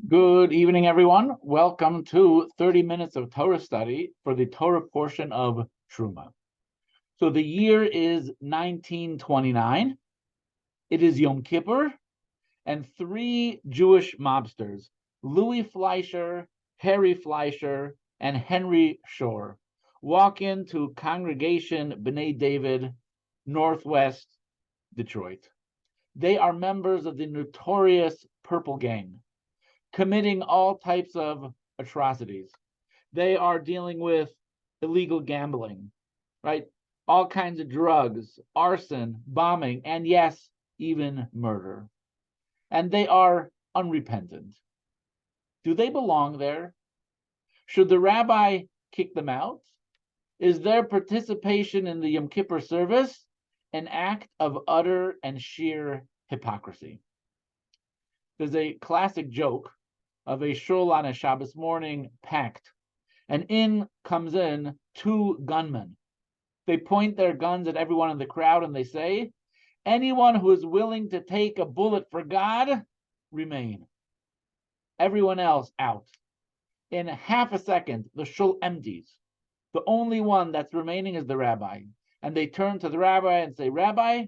Good evening, everyone. Welcome to 30 Minutes of Torah Study for the Torah portion of Terumah. So the year is 1929. It is Yom Kippur, and three Jewish mobsters, Louis Fleischer, Harry Fleischer, and Henry Shore, walk into Congregation B'nai David, Northwest Detroit. They are members of the notorious Purple Gang, committing all types of atrocities. They are dealing with illegal gambling, right? All kinds of drugs, arson, bombing, and yes, even murder. And they are unrepentant. Do they belong there? Should the rabbi kick them out? Is their participation in the Yom Kippur service an act of utter and sheer hypocrisy? There's a classic joke of a Shul on a Shabbos morning packed, and comes in two gunmen. They point their guns at everyone in the crowd and they say, anyone who is willing to take a bullet for God, remain. Everyone else out. In half a second, the shul empties. The only one that's remaining is the rabbi. And they turn to the rabbi and say, Rabbi,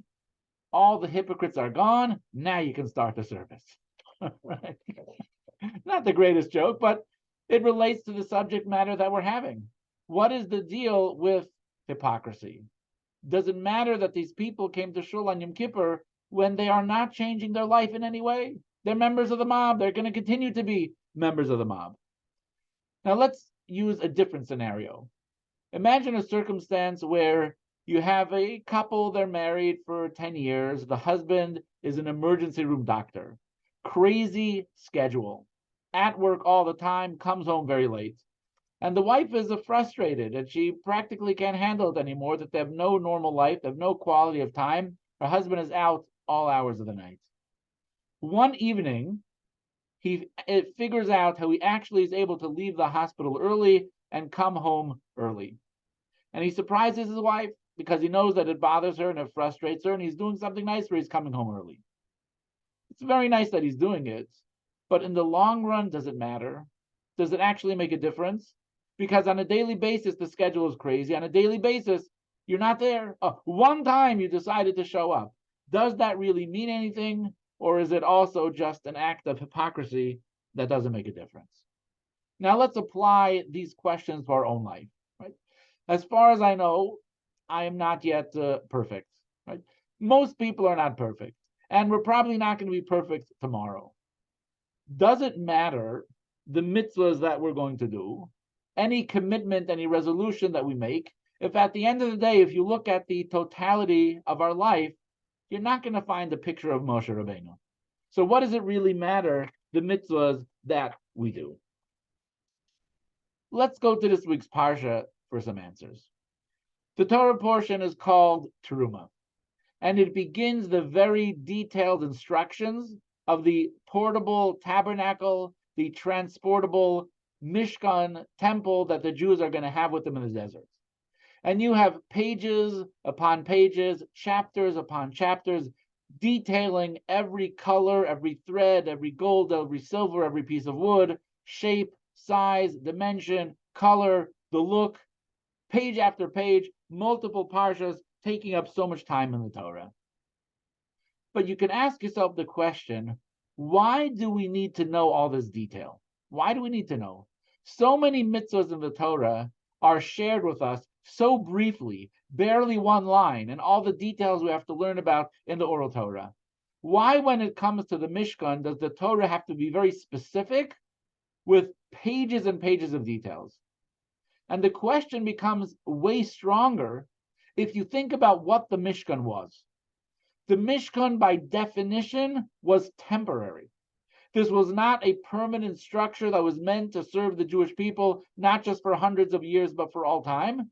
all the hypocrites are gone. Now you can start the service. Right? Not the greatest joke, but it relates to the subject matter that we're having. What is the deal with hypocrisy? Does it matter that these people came to Shul on Yom Kippur when they are not changing their life in any way? They're members of the mob. They're going to continue to be members of the mob. Now let's use a different scenario. Imagine a circumstance where you have a couple, they're married for 10 years. The husband is an emergency room doctor. Crazy schedule. At work all the time, comes home very late. And the wife is frustrated and she practically can't handle it anymore, that they have no normal life, they have no quality of time. Her husband is out all hours of the night. One evening, it figures out how he actually is able to leave the hospital early and come home early. And he surprises his wife because he knows that it bothers her and it frustrates her, and he's doing something nice where he's coming home early. It's very nice that he's doing it, but in the long run, does it matter? Does it actually make a difference? Because on a daily basis, the schedule is crazy. On a daily basis, you're not there. One time you decided to show up. Does that really mean anything? Or is it also just an act of hypocrisy that doesn't make a difference? Now let's apply these questions to our own life. Right? As far as I know, I am not yet perfect. Right? Most people are not perfect. And we're probably not going to be perfect tomorrow. Does it matter the mitzvahs that we're going to do, any commitment, any resolution that we make, if at the end of the day, if you look at the totality of our life, you're not going to find a picture of Moshe Rabbeinu. So what does it really matter, the mitzvahs that we do? Let's go to this week's Parsha for some answers. The Torah portion is called Terumah, and it begins the very detailed instructions of the portable tabernacle, the transportable Mishkan temple that the Jews are going to have with them in the desert. And you have pages upon pages, chapters upon chapters, detailing every color, every thread, every gold, every silver, every piece of wood, shape, size, dimension, color, the look, page after page, multiple parshas, taking up so much time in the Torah. But you can ask yourself the question, why do we need to know all this detail? Why do we need to know? So many mitzvahs in the Torah are shared with us so briefly, barely one line, and all the details we have to learn about in the oral Torah. Why, when it comes to the Mishkan, does the Torah have to be very specific with pages and pages of details? And the question becomes way stronger if you think about what the Mishkan was. The Mishkan, by definition, was temporary. This was not a permanent structure that was meant to serve the Jewish people, not just for hundreds of years, but for all time.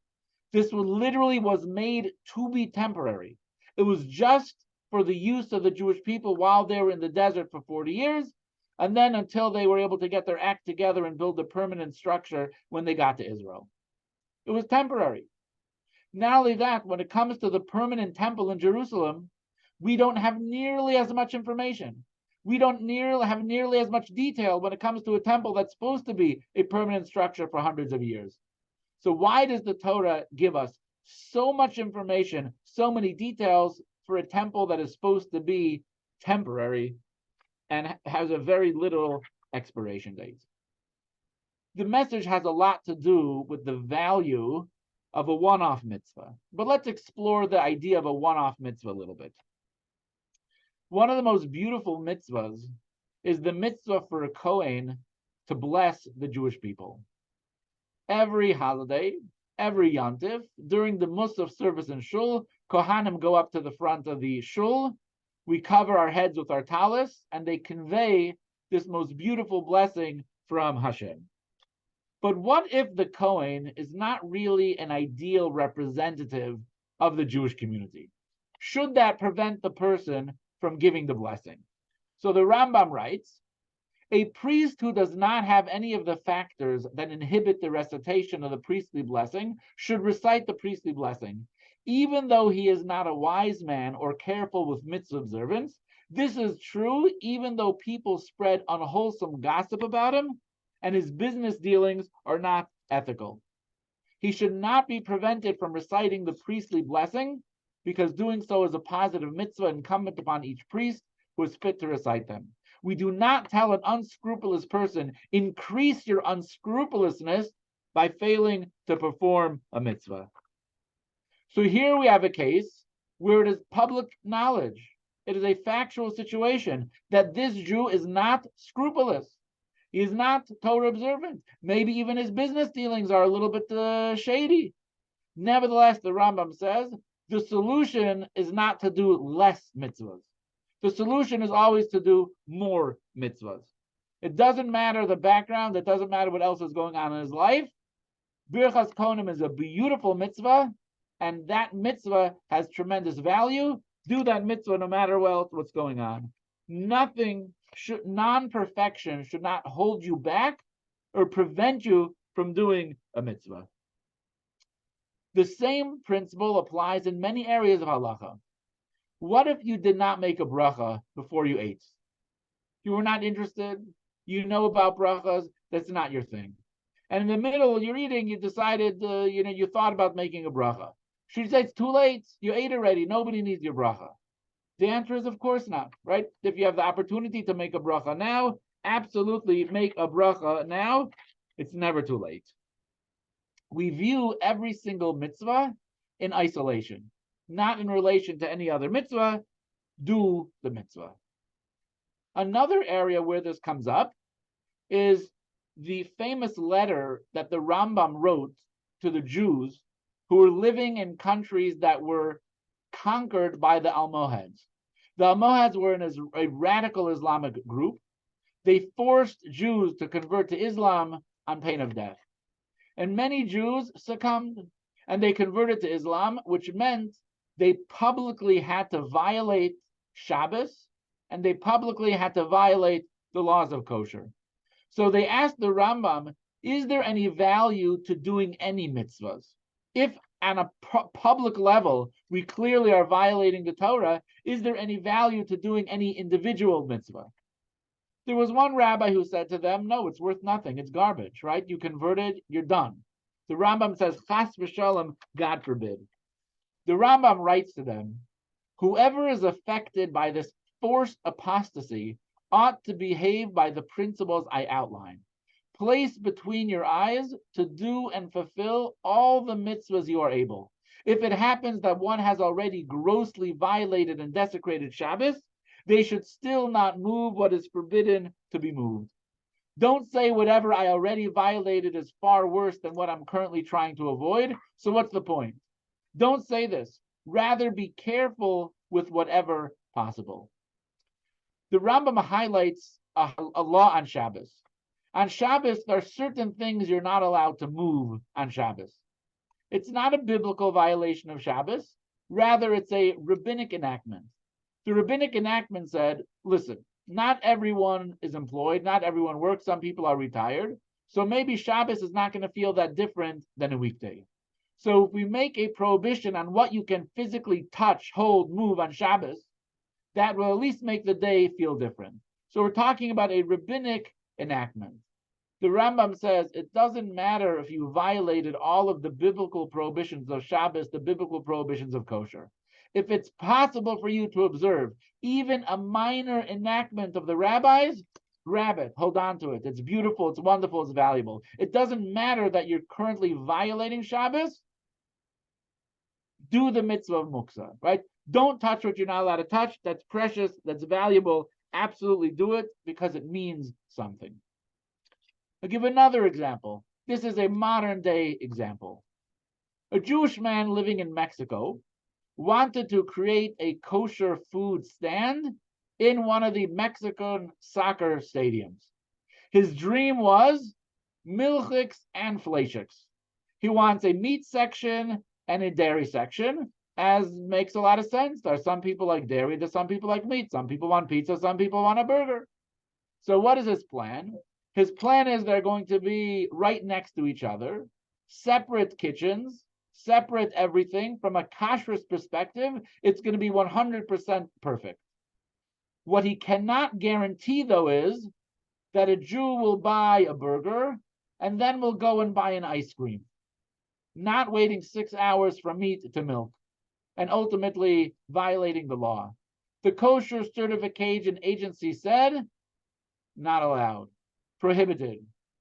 This literally was made to be temporary. It was just for the use of the Jewish people while they were in the desert for 40 years, and then until they were able to get their act together and build a permanent structure when they got to Israel. It was temporary. Not only that, when it comes to the permanent temple in Jerusalem, we don't have nearly as much information. We don't have nearly as much detail when it comes to a temple that's supposed to be a permanent structure for hundreds of years. So why does the Torah give us so much information, so many details for a temple that is supposed to be temporary and has a very little expiration date? The message has a lot to do with the value of a one-off mitzvah. But let's explore the idea of a one-off mitzvah a little bit. One of the most beautiful mitzvahs is the mitzvah for a Kohen to bless the Jewish people. Every holiday, every Yom Tiv, during the Musaf service in Shul, Kohanim go up to the front of the Shul. We cover our heads with our talis, and they convey this most beautiful blessing from Hashem. But what if the Kohen is not really an ideal representative of the Jewish community? Should that prevent the person from giving the blessing? So the Rambam writes, a priest who does not have any of the factors that inhibit the recitation of the priestly blessing should recite the priestly blessing, even though he is not a wise man or careful with mitzvah observance. This is true even though people spread unwholesome gossip about him and his business dealings are not ethical. He should not be prevented from reciting the priestly blessing because doing so is a positive mitzvah incumbent upon each priest who is fit to recite them. We do not tell an unscrupulous person, increase your unscrupulousness by failing to perform a mitzvah. So here we have a case where it is public knowledge. It is a factual situation that this Jew is not scrupulous. He is not Torah observant. Maybe even his business dealings are a little bit shady. Nevertheless, the Rambam says, the solution is not to do less mitzvahs. The solution is always to do more mitzvahs. It doesn't matter the background. It doesn't matter what else is going on in his life. Birchas Kohanim is a beautiful mitzvah, and that mitzvah has tremendous value. Do that mitzvah no matter what's going on. Non-perfection should not hold you back or prevent you from doing a mitzvah. The same principle applies in many areas of halacha. What if you did not make a bracha before you ate? You were not interested. You know about brachas. That's not your thing. And in the middle, you're eating. You decided, you thought about making a bracha. Should you say it's too late? You ate already. Nobody needs your bracha. The answer is, of course not, right? If you have the opportunity to make a bracha now, absolutely make a bracha now. It's never too late. We view every single mitzvah in isolation, not in relation to any other mitzvah. Do the mitzvah. Another area where this comes up is the famous letter that the Rambam wrote to the Jews who were living in countries that were conquered by the Almohads. The Almohads were a radical Islamic group. They forced Jews to convert to Islam on pain of death. And many Jews succumbed, and they converted to Islam, which meant they publicly had to violate Shabbos, and they publicly had to violate the laws of kosher. So they asked the Rambam, is there any value to doing any mitzvahs? If on a public level, we clearly are violating the Torah, is there any value to doing any individual mitzvah? There was one rabbi who said to them, no, it's worth nothing. It's garbage, right? You converted, you're done. The Rambam says, chas v'shalom, God forbid. The Rambam writes to them, whoever is affected by this forced apostasy ought to behave by the principles I outline. Place between your eyes to do and fulfill all the mitzvahs you are able. If it happens that one has already grossly violated and desecrated Shabbos, they should still not move what is forbidden to be moved. Don't say whatever I already violated is far worse than what I'm currently trying to avoid. So what's the point? Don't say this. Rather be careful with whatever possible. The Rambam highlights a law on Shabbos. On Shabbos, there are certain things you're not allowed to move on Shabbos. It's not a biblical violation of Shabbos. Rather, it's a rabbinic enactment. The rabbinic enactment said, listen, not everyone is employed, not everyone works, some people are retired, so maybe Shabbos is not going to feel that different than a weekday. So if we make a prohibition on what you can physically touch, hold, move on Shabbos, that will at least make the day feel different. So we're talking about a rabbinic enactment. The Rambam says it doesn't matter if you violated all of the biblical prohibitions of Shabbos, the biblical prohibitions of kosher. If it's possible for you to observe even a minor enactment of the rabbis, grab it, hold on to it. It's beautiful, it's wonderful, it's valuable. It doesn't matter that you're currently violating Shabbos. Do the mitzvah of muksa, right? Don't touch what you're not allowed to touch. That's precious, that's valuable. Absolutely do it because it means something. I'll give another example. This is a modern day example. A Jewish man living in Mexico wanted to create a kosher food stand in one of the Mexican soccer stadiums. His dream was milchiks and fleischiks. He wants a meat section and a dairy section, as makes a lot of sense. There are some people like dairy, there's some people like meat. Some people want pizza, some people want a burger. So what is his plan? His plan is they're going to be right next to each other, separate kitchens, separate everything. From a kashrus perspective, it's going to be 100% perfect. What he cannot guarantee, though, is that a Jew will buy a burger and then will go and buy an ice cream, not waiting 6 hours from meat to milk, and ultimately violating the law. The kosher certification agency said, not allowed, prohibited.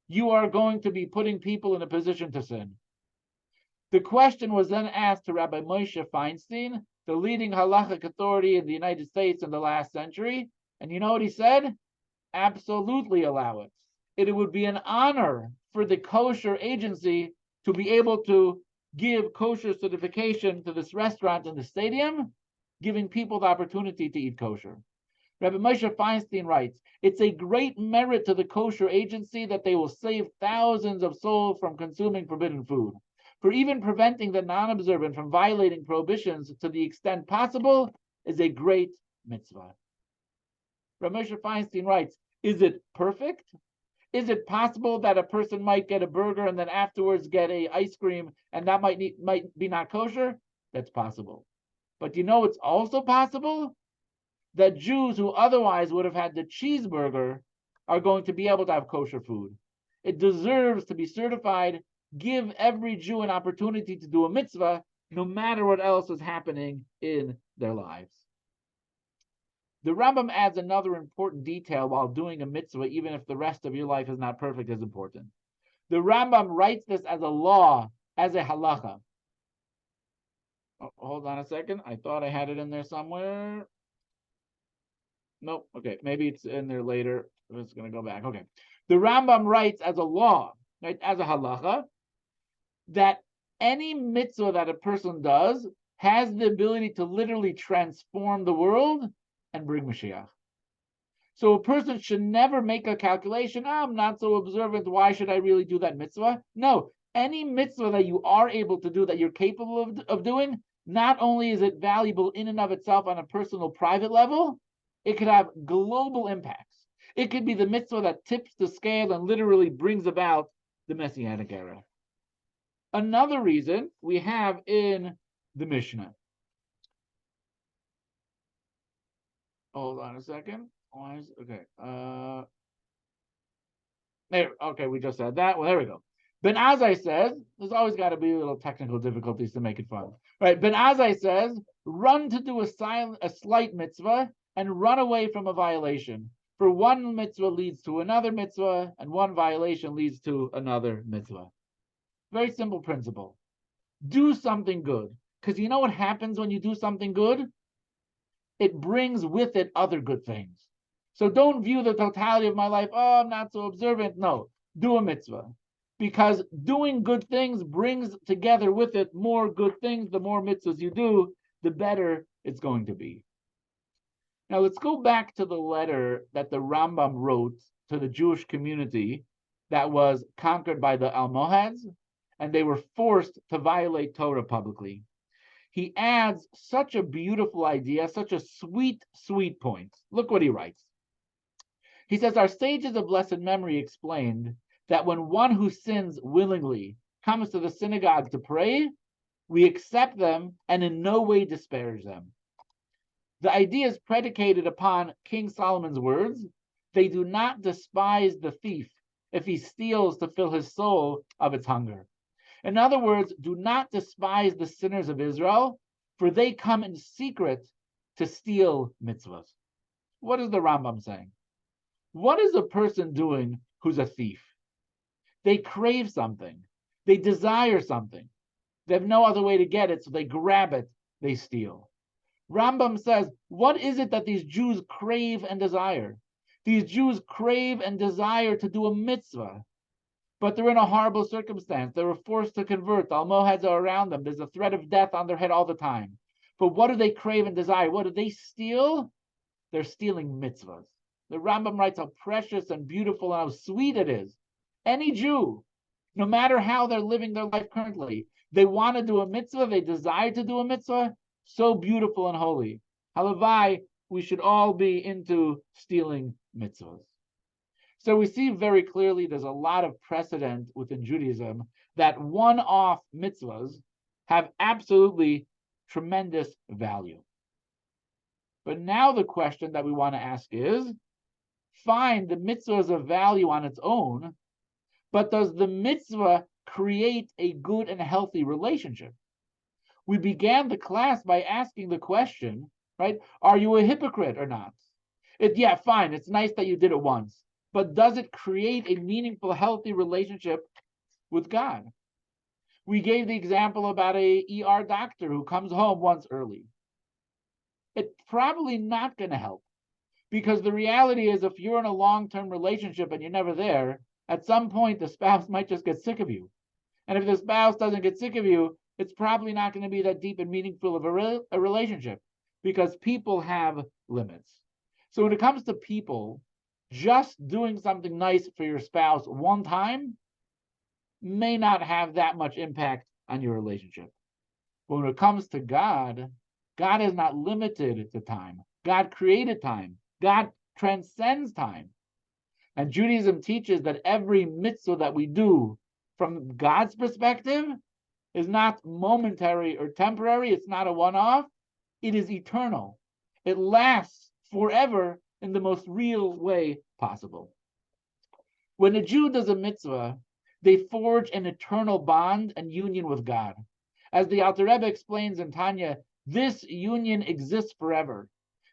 You are going to be putting people in a position to sin. The question was then asked to Rabbi Moshe Feinstein, the leading halachic authority in the United States in the last century, and you know what he said? Absolutely allow it. It would be an honor for the kosher agency to be able to give kosher certification to this restaurant in the stadium, giving people the opportunity to eat kosher. Rabbi Moshe Feinstein writes, it's a great merit to the kosher agency that they will save thousands of souls from consuming forbidden food. For even preventing the non-observant from violating prohibitions to the extent possible is a great mitzvah. Rabbi Moshe Feinstein writes, is it perfect? Is it possible that a person might get a burger and then afterwards get a ice cream and that might be not kosher? That's possible. But you know it's also possible that Jews who otherwise would have had the cheeseburger are going to be able to have kosher food. It deserves to be certified. Give every Jew an opportunity to do a mitzvah, no matter what else is happening in their lives. The Rambam adds another important detail while doing a mitzvah, even if the rest of your life is not perfect, is important. The Rambam writes this as a law, as a halacha. Oh, hold on a second. I thought I had it in there somewhere. Nope. Okay, maybe it's in there later. I'm just going to go back. Okay. The Rambam writes as a law, right, as a halacha, that any mitzvah that a person does has the ability to literally transform the world and bring Mashiach. So a person should never make a calculation, I'm not so observant, why should I really do that mitzvah? No, any mitzvah that you are able to do, that you're capable of doing, not only is it valuable in and of itself on a personal, private level, it could have global impacts. It could be the mitzvah that tips the scale and literally brings about the Messianic era. Another reason we have in the Mishnah. Hold on a second. Okay. Okay, we just said that. Well, there we go. Ben Azai says, there's always got to be little technical difficulties to make it fun. Right? Ben Azai says, run to do a slight mitzvah and run away from a violation. For one mitzvah leads to another mitzvah, and one violation leads to another mitzvah. Very simple principle. Do something good. Because you know what happens when you do something good? It brings with it other good things. So don't view the totality of my life, oh, I'm not so observant. No, do a mitzvah. Because doing good things brings together with it more good things. The more mitzvahs you do, the better it's going to be. Now let's go back to the letter that the Rambam wrote to the Jewish community that was conquered by the Almohads, and they were forced to violate Torah publicly. He adds such a beautiful idea, such a sweet, sweet point. Look what he writes. He says, our sages of blessed memory explained that when one who sins willingly comes to the synagogue to pray, we accept them and in no way disparage them. The idea is predicated upon King Solomon's words, They do not despise the thief if he steals to fill his soul of its hunger. In other words, do not despise the sinners of Israel, for they come in secret to steal mitzvahs. What is the Rambam saying? What is a person doing who's a thief? They crave something. They desire something. They have no other way to get it, so they grab it, they steal. Rambam says, what is it that these Jews crave and desire? These Jews crave and desire to do a mitzvah, but they're in a horrible circumstance. They were forced to convert. The Almohads are around them. There's a threat of death on their head all the time. But what do they crave and desire? What do they steal? They're stealing mitzvahs. The Rambam writes how precious and beautiful and how sweet it is. Any Jew, no matter how they're living their life currently, they want to do a mitzvah, they desire to do a mitzvah, so beautiful and holy. Halavai, we should all be into stealing mitzvahs. So we see very clearly there's a lot of precedent within Judaism that one-off mitzvahs have absolutely tremendous value. But now the question that we want to ask is, fine, the mitzvah is of value on its own, but does the mitzvah create a good and healthy relationship? We began the class by asking the question, right? Are you a hypocrite or not? Yeah, fine, it's nice that you did it once, but does it create a meaningful, healthy relationship with God? We gave the example about a ER doctor who comes home once early. It's probably not going to help, because the reality is if you're in a long-term relationship and you're never there, at some point the spouse might just get sick of you. And if the spouse doesn't get sick of you, it's probably not going to be that deep and meaningful of a relationship, because people have limits. So when it comes to people, just doing something nice for your spouse one time may not have that much impact on your relationship. But when it comes to God, God is not limited to time. God created time. God transcends time. And Judaism teaches that every mitzvah that we do from God's perspective is not momentary or temporary. It's not a one-off. It is eternal. It lasts forever in the most real way possible. When a Jew does a mitzvah, they forge an eternal bond and union with God. As the Alter Rebbe explains in Tanya, this union exists forever.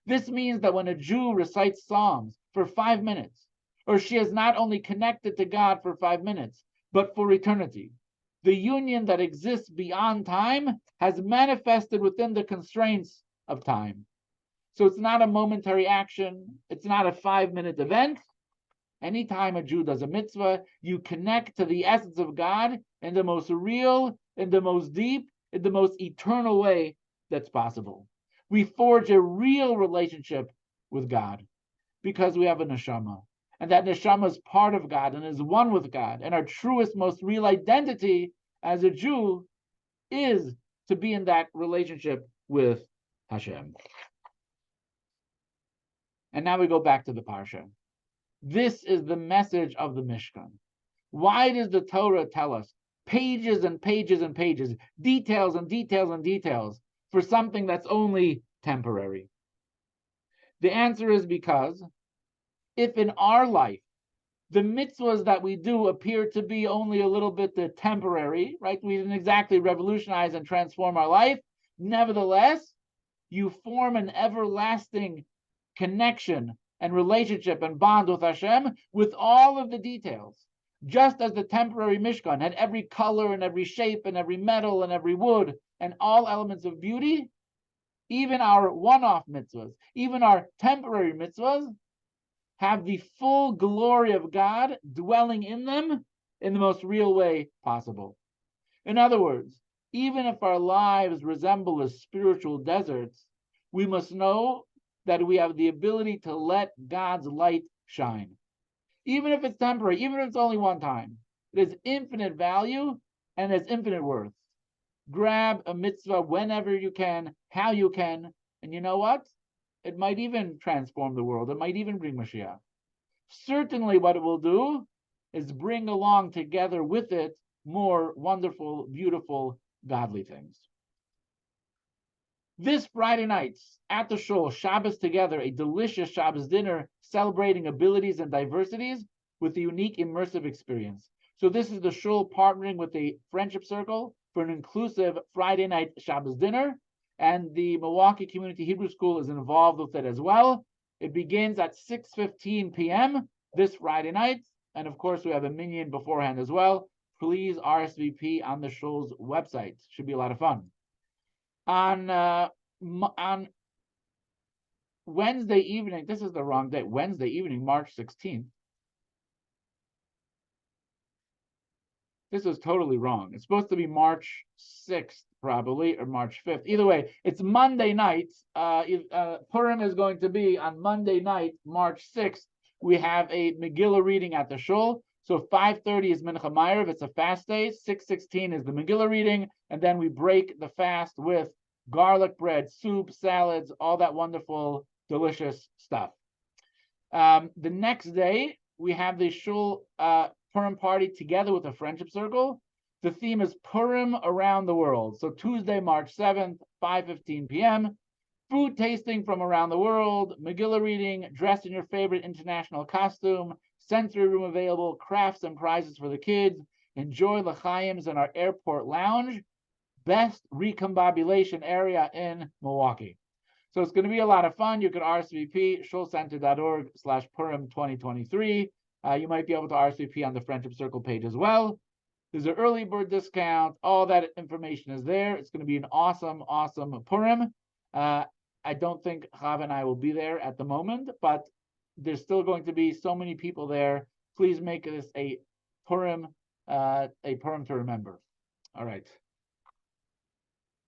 This means that when a Jew recites Psalms for 5 minutes, or she is not only connected to God for 5 minutes, but for eternity, the union that exists beyond time has manifested within the constraints of time. So it's not a momentary action. It's not a 5-minute event. Anytime a Jew does a mitzvah, you connect to the essence of God in the most real, in the most deep, in the most eternal way that's possible. We forge a real relationship with God because we have a neshama. And that neshama is part of God and is one with God. And our truest, most real identity as a Jew is to be in that relationship with Hashem. And now we go back to the Parsha. This is the message of the Mishkan. Why does the Torah tell us pages and pages and pages, details and details and details for something that's only temporary? The answer is because if in our life the mitzvahs that we do appear to be only a little bit temporary, right? We didn't exactly revolutionize and transform our life. Nevertheless, you form an everlasting connection and relationship and bond with Hashem with all of the details. Just as the temporary Mishkan had every color and every shape and every metal and every wood and all elements of beauty, even our one-off mitzvahs, even our temporary mitzvahs, have the full glory of God dwelling in them in the most real way possible. In other words, even if our lives resemble as spiritual deserts, we must know that we have the ability to let God's light shine. Even if it's temporary, even if it's only one time, it has infinite value and has infinite worth. Grab a mitzvah whenever you can, how you can, and you know what? It might even transform the world. It might even bring Mashiach. Certainly what it will do is bring along together with it more wonderful, beautiful, godly things. This Friday night at the Shul, Shabbos Together, a delicious Shabbos dinner celebrating abilities and diversities with a unique immersive experience. So this is the Shul partnering with the Friendship Circle for an inclusive Friday night Shabbos dinner, and the Milwaukee Community Hebrew School is involved with it as well. It begins at 6:15 p.m. this Friday night, and of course we have a minyan beforehand as well. Please RSVP on the Shul's website. Should be a lot of fun. On Wednesday evening, this is the wrong date, Wednesday evening, March 16th. This is totally wrong. It's supposed to be March 6th, probably, or March 5th. Either way, it's Monday night. Purim is going to be on Monday night, March 6th. We have a Megillah reading at the Shul. So 5:30 is Mincha Ma'ariv. It's a fast day. 6:16 is the Megillah reading. And then we break the fast with garlic bread, soup, salads, all that wonderful, delicious stuff. The next day, we have the Shul Purim party together with a Friendship Circle. The theme is Purim around the world. So Tuesday, March 7th, 5:15 p.m. Food tasting from around the world, Megillah reading, dressed in your favorite international costume, sensory room available, crafts and prizes for the kids. Enjoy l'chaims in our airport lounge. Best recombobulation area in Milwaukee. So it's going to be a lot of fun. You can RSVP, shulcenter.org/Purim 2023. You might be able to RSVP on the Friendship Circle page as well. There's an early bird discount. All that information is there. It's going to be an awesome, awesome Purim. I don't think Chav and I will be there at the moment, but there's still going to be so many people there. Please make this a Purim to remember. All right.